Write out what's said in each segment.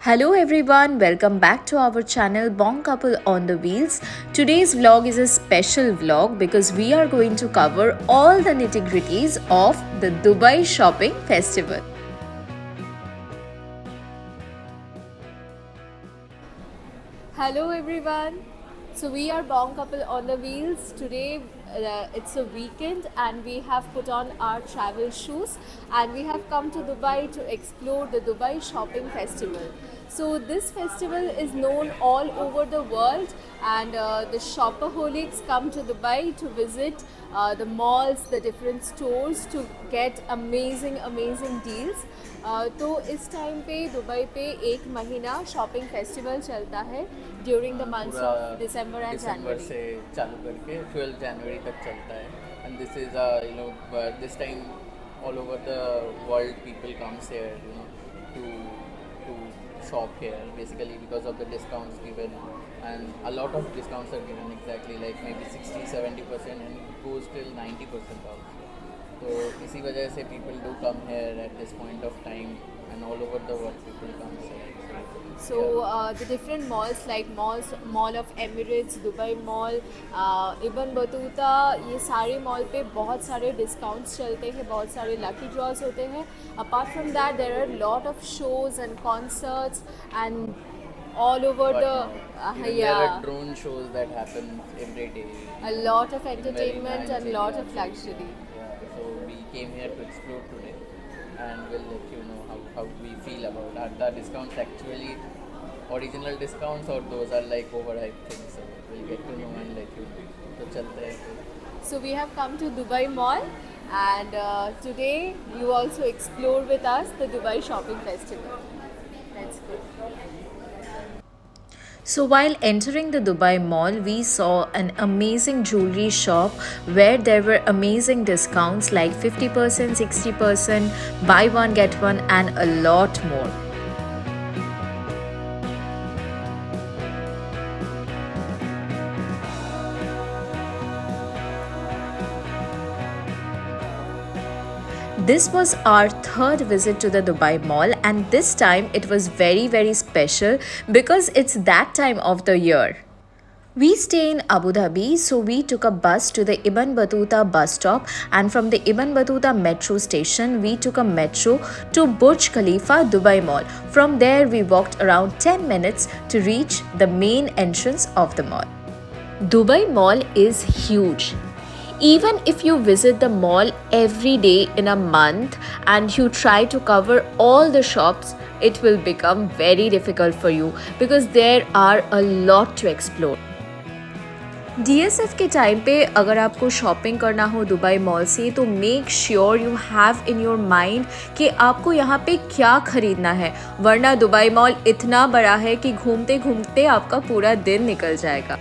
Hello everyone, welcome back to our channel Bong Couple on the Wheels. Today's vlog is a special vlog because we are going to cover all the nitty-gritties of the Dubai Shopping Festival. Hello everyone. So we are Bong Couple on the Wheels. Today it's a weekend and we have put on our travel shoes and we have come to Dubai to explore the Dubai Shopping Festival. So this festival is known all over the world and the shopaholics come to Dubai to visit the malls, the different stores to get amazing deals. तो इस time पे Dubai पे एक महीना shopping festival चलता है during the months of December and December January. से चालू करके 12 जनवरी तक चलता है and this is this time all over the world people comes here to shop here basically because of the discounts given and a lot of discounts are given exactly like maybe 60-70% and it goes till 90% also. So इसी वजह से people do come here at this point of time and all over the world people come here. So the different malls like Mall of Emirates, Dubai Mall, Ibn Battuta, ये सारे mall पे बहुत सारे discounts चलते हैं, बहुत सारे lucky draws होते हैं. Apart from that there are lot of shows and concerts and all over But the even there are drone shows that happen every day. a lot of Very entertainment nice and lot area. of luxury. Yeah, so we came here to explore today and we'll let you know how we feel about that. The discounts actually original discounts or those are like overhyped things. So we'll get to know and let you know. So chalte hain फिर. So we have come to Dubai Mall and today you also explore with us the Dubai Shopping Festival. Let's go. So while entering the Dubai Mall, we saw an amazing jewelry shop where there were amazing discounts like 50%, 60%, buy one get one and a lot more. This was our third visit to the Dubai Mall and this time it was very special because it's that time of the year. We stay in Abu Dhabi, so we took a bus to the Ibn Battuta bus stop and from the Ibn Battuta metro station, we took a metro to Burj Khalifa Dubai Mall. From there, we walked around 10 minutes to reach the main entrance of the mall. Dubai Mall is huge. Even if you visit the mall every day in a month and you try to cover all the shops, it will become very difficult for you because there are a lot to explore. DSF के time पे अगर आपको shopping करना हो Dubai mall से तो make sure you have in your mind कि आपको यहाँ पे क्या खरीदना है, वरना दुबई मॉल इतना बड़ा है कि घूमते घूमते आपका पूरा दिन निकल जाएगा.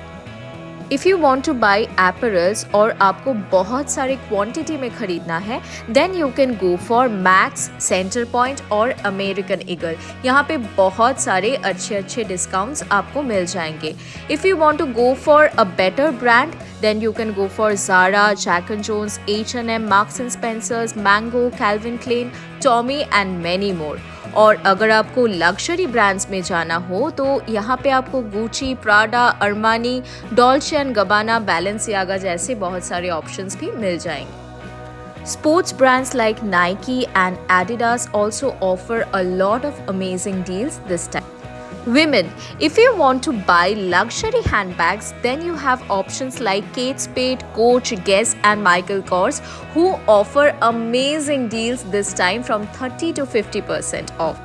If you want to buy apparels और आपको बहुत सारे क्वांटिटी में खरीदना है then you can go for Max, Center Point और American Eagle. यहाँ पे बहुत सारे अच्छे डिस्काउंट्स आपको मिल जाएंगे. If you want to go for a better brand then you can go for Zara, Jack and Jones, H&M, Marks and Spencers, Mango, Calvin Klein, Tommy and many more. और अगर आपको लग्जरी ब्रांड्स में जाना हो तो यहाँ पे आपको Gucci, Prada, Armani, Dolce and Gabbana, Balenciaga जैसे बहुत सारे ऑप्शंस भी मिल जाएंगे. Sports brands like Nike and Adidas also offer a lot of amazing deals this time. Women, if you want to buy luxury handbags, then you have options like Kate Spade, Coach, Guess and Michael Kors who offer amazing deals this time from 30 to 50% off.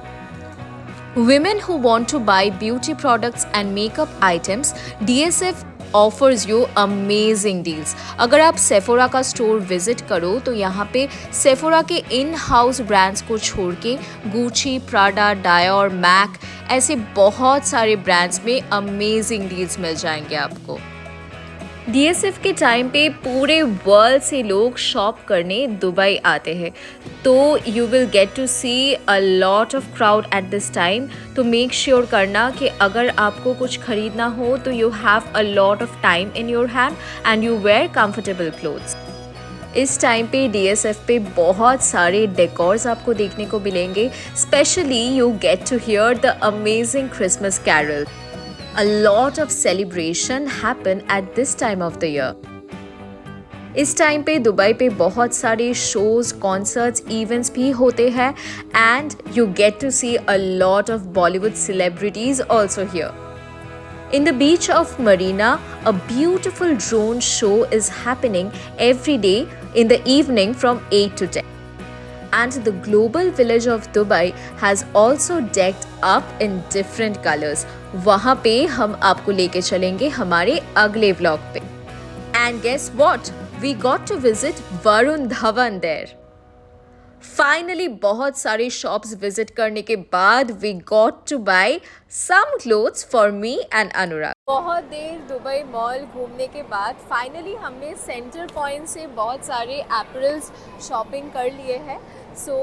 Women who want to buy beauty products and makeup items, DSF offers you amazing deals. अगर आप Sephora का store visit करो तो यहाँ पे Sephora के in house brands को छोड़ के गुची, प्राडा, डायोर, मैक ऐसे बहुत सारे ब्रांड्स में अमेजिंग डील्स मिल जाएंगे आपको. DSF के टाइम पे पूरे वर्ल्ड से लोग शॉप करने दुबई आते हैं तो you will get to see a lot of crowd at this time. तो मेक श्योर करना कि अगर आपको कुछ खरीदना हो तो you have a lot of time in your hand and you wear comfortable clothes. इस टाइम पे DSF पे बहुत सारे डेकोर्स आपको देखने को मिलेंगे. Specially you get to hear the amazing Christmas carol. A lot of celebration happen at this time of the year. इस टाइम पे दुबई पे बहुत सारे शोज, कॉन्सर्ट्स, इवेंट्स भी होते हैं and you get to see a lot of Bollywood celebrities also here. In the beach of Marina, a beautiful drone show is happening every day in the evening from 8 to 10. And the global village of Dubai has also decked up in different colors. वहाँ पे हम आपको लेके चलेंगे हमारे अगले vlog पे. And guess what? We got to visit Varun Dhawan there. Finally बहुत सारे शॉप्स विजिट करने के बाद we got to buy some clothes for me and Anurag. बहुत देर दुबई मॉल घूमने के बाद फाइनली हमने सेंटर पॉइंट से बहुत सारे एपरल्स शॉपिंग कर लिए हैं. सो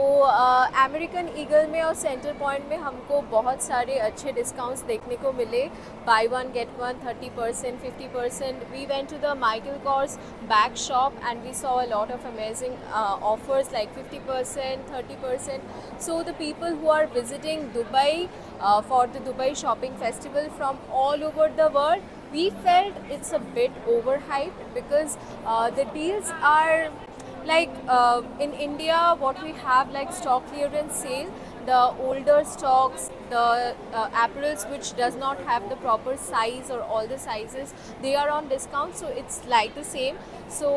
अमेरिकन ईगल में और सेंटर पॉइंट में हमको बहुत सारे अच्छे डिस्काउंट्स देखने को मिले. Buy one get one 30%, 50%. We went to the Michael Kors bag shop and we saw a lot of amazing offers like 50%, 30%. So the people who are visiting Dubai for the Dubai Shopping Festival from all over the world, we felt it's a bit overhyped because the deals are like in India what we have like stock clearance sale, the older stocks, the apparels which does not have the proper size or all the sizes, they are on discount, so it's like the same. So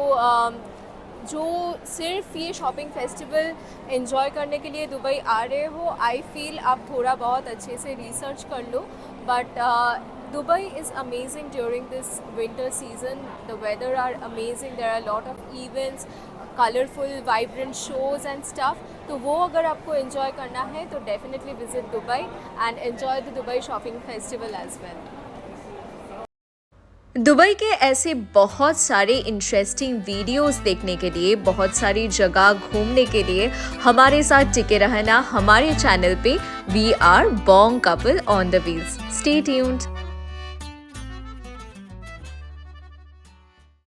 जो सिर्फ ये shopping festival enjoy करने के लिए Dubai आ रहे हो, I feel आप थोड़ा बहुत अच्छे से रिसर्च कर लो. But Dubai is amazing during this winter season. The weather are amazing, there are lot of events, colourful vibrant shows and stuff. तो वो अगर आपको एंजॉय करना है तो definitely visit Dubai and enjoy the Dubai shopping festival as well. Dubai के ऐसे बहुत सारे इंटरेस्टिंग वीडियोस देखने के लिए, बहुत सारी जगह घूमने के लिए हमारे साथ टिके रहना हमारे चैनल पे. We are Bong couple on the wheels. Stay tuned.